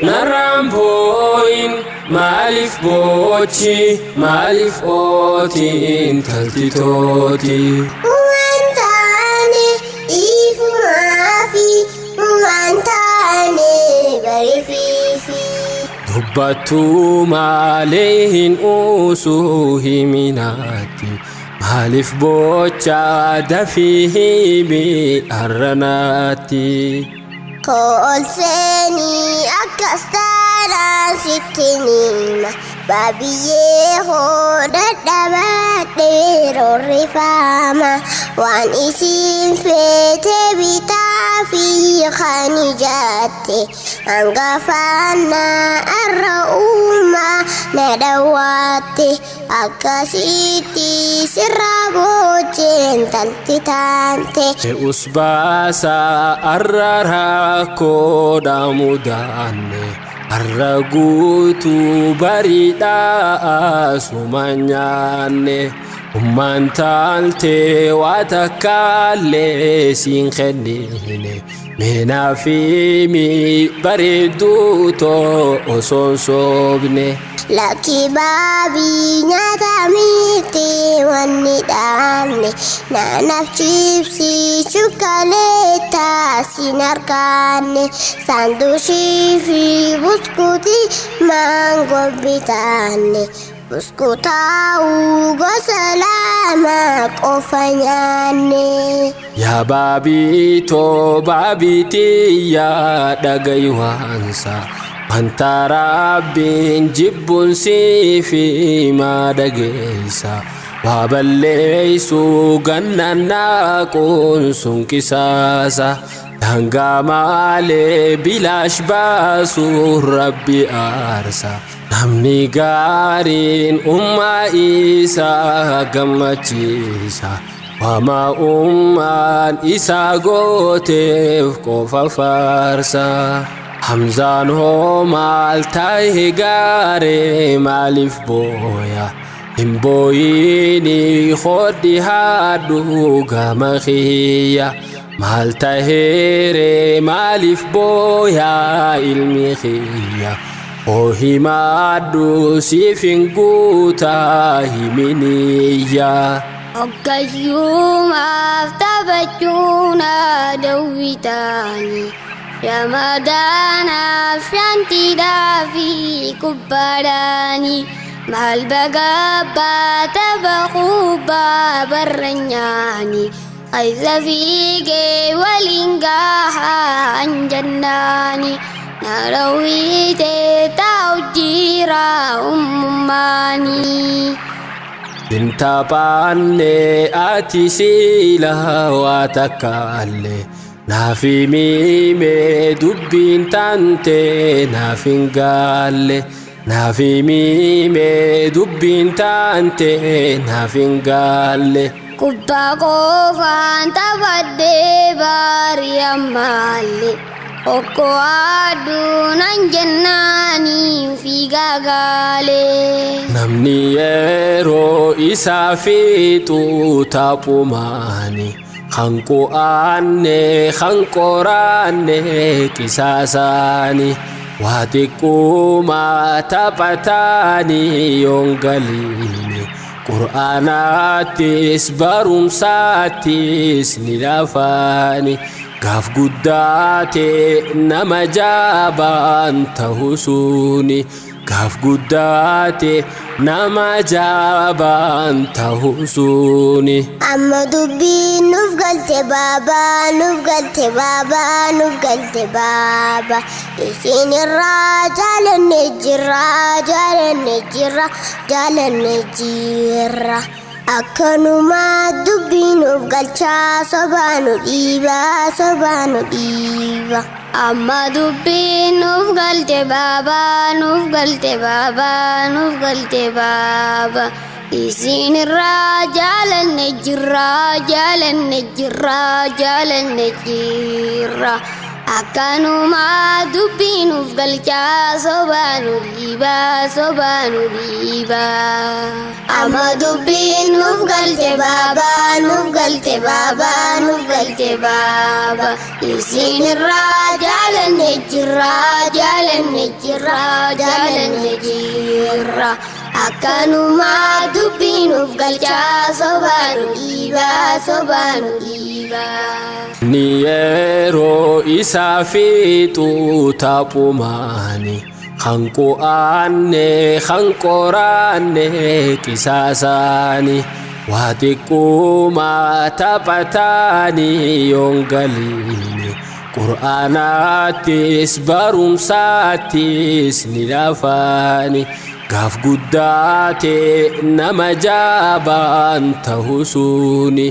naramboin malif bochi malif otin taltitoti Wantane ifu mafi wantane barififi dubbatu malehin usuhi minati malif bocha dafihi bi arranati Kolseni akastara sitinima babiye hoda dabate rorifama wan isin fete bitafi khanijate angafana arrauma nadawate akasiti sirabochen taltitante usbasa arrara koda mudane arragutu barida asumanyane ummantalte watakale sin khendine menafimi bariduto osonsobne Laki babi nyata miti wani damne Nanaf chipsi chocolate sinarkane Sandushi fi buskuti mango bitane Buskuta ugo salama kofanyane Ya babito babiti ya dagayuhansa Antara bin jibbun sifi madagesa waballeisu gannana kunsun kisasa danga male bilash basu rabbi arsa namni garin umma isa gammachisa wama umman isa gotef kofa farsa Hamzan ho mal tahi gare malif boya Imboyini khodi hadu gamakhiya mal tahere malif boya ilmi khiya Ohimadu sifinguta himiniya Okkayum aftabachuna dawitani Ramadana fianti dafi kubbarani Mahal bagabba tabaquba barranyani Ayza fige walingaha anjannani Narawite taujira ummani Binta panne ati sila watakalle Nafi mime dubbin tante nafin galle Nafi mime dubbin tante nafin galle Kubba qofaan taphadhee baarii ammallee Okko aduunan jennaanii fiigaa gaalee Namni yeroo isaa fiixu taphumaani Khanqu aanne khanqoraanne qisaasani Waatiqquma taphataani yoongaliini Qur'aanattis barumsaattis ni lafaani Gaaf guddaate nama jaabaan ta'uu suni Gaaf guddaate nama jaabaan ta'uu suni Amma dubbiin nuuf galte baabaa nuuf galte baabaa nuuf galte baabaa Isin irraa jaalanne jirra jaalanne jirra jaalanne jirra Akkanuma dubbiin nuuf galchaa sobaanu dhiibaa sobaanu dhiibaa Amma dubbiin nuuf galte baabaa nuuf galte baabaa nuuf galte baabaa Isin irraa jaalanne jirra jaalanne jirra jaalanne jirra akkanuma dubbiinuuf galchaa sobaanu dhiiba amma dubbiin nuuf galte baaba isinirraa jaalanne jirra akkanuma dubbiinuuf galchaa sobaanu dhiiba ni yeroo isaa fixu taphumaani kan qoraanne qisaasaani waa xiqquma taphataani yoon galiini qur'aanaattis barumsaattis ni lafaani gaaf guddaate nama jaabaan ta'uu suuni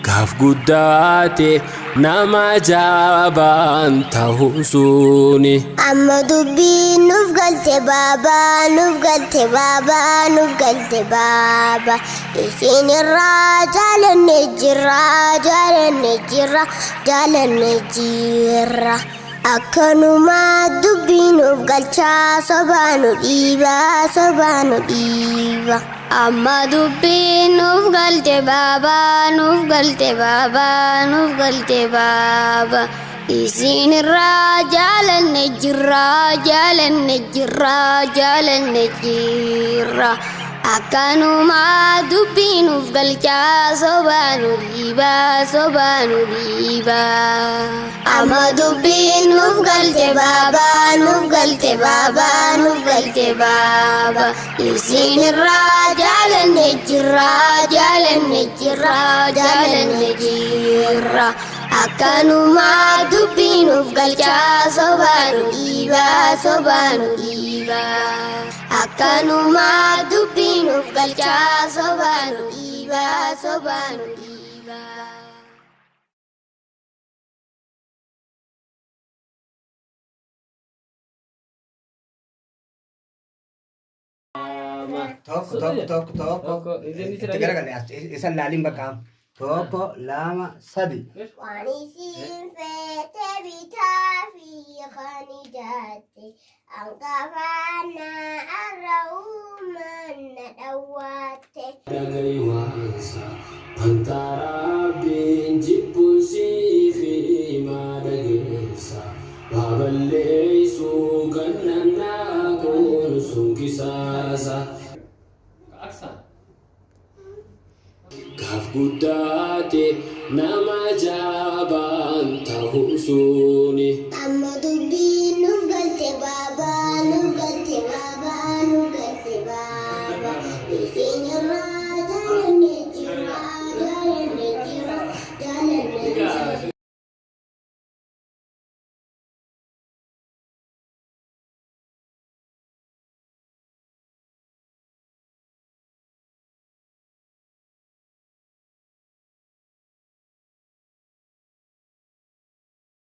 gaaf guddaate nama jaabaan ta'uu suuni amma dubbiin nuuf galte baaba isinirraa jaalanne jirra akkanuma dubbiin nuuf galchaa sobaanu dhiiba amma dubbiin nuuf galte baaba isinirraa jaalanne jirra akkanuma dubbiin nuuf galchaa sobaanu dhiiba amma dubbiin nuuf galte baaba isinirraa jaalanne jirra akkanuma dubbiin nuuf galchaa sobaanu dhiiba akkanuma dubbiin nuuf galchaa sobaanu dhiiba Tokko. Itti garagalee isa laaliin bakka tokko lama sadi. Waan isiin feete bitaa fi kan ijaatte hangafaana arra uumaan na dhawwaatte. Dhagaywaansa Antaraabiin jibbuusii fi maadhageessa baaballeessuu gannannaa kun sun kisaasa. Gaaf guddaate nama jaabaan ta'uu suuni amma dubbiin nuuf galte baaba